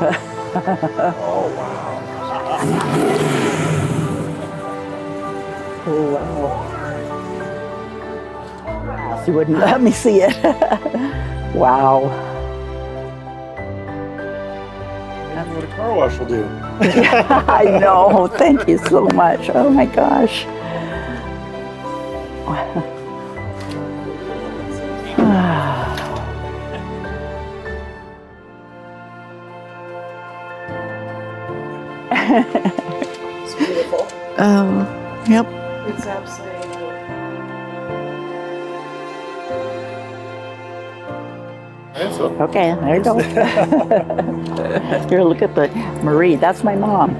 Oh, wow. Oh, wow. She wouldn't let me see it. Wow. That's what a car wash will do. I know. Thank you so much. Oh my gosh. It's beautiful. Yep. It's absolutely. Okay, there you go. Here, look at the Marie. That's my mom.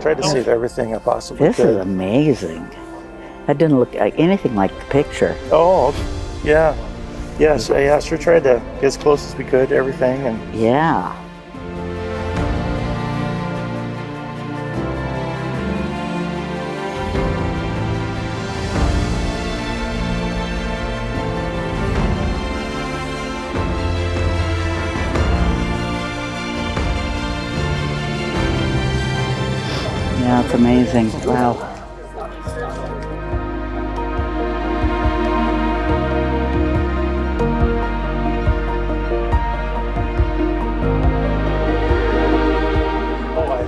Tried to save everything I possibly This could. is amazing. That didn't look like anything like the picture. Oh, yeah. Yes, I sure tried to get as close as we could to everything. And Yeah. Yeah, it's amazing. Wow.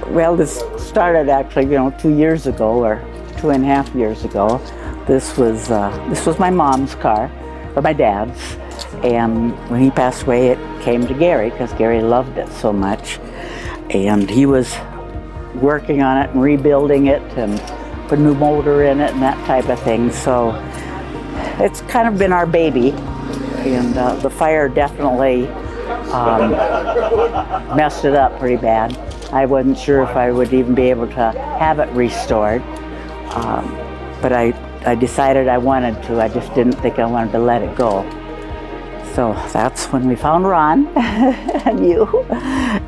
Well, this started actually, 2 years ago, or 2.5 years ago. This was my mom's car, or my dad's, and when he passed away, it came to Gary because Gary loved it so much, and he was working on it and rebuilding it and put a new motor in it and that type of thing. So it's kind of been our baby, and the fire definitely messed it up pretty bad. I wasn't sure if I would even be able to have it restored, but I decided I wanted to. I just didn't think I wanted to let it go. So that's when we found Ron and you,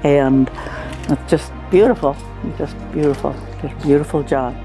and it's just beautiful, just beautiful job.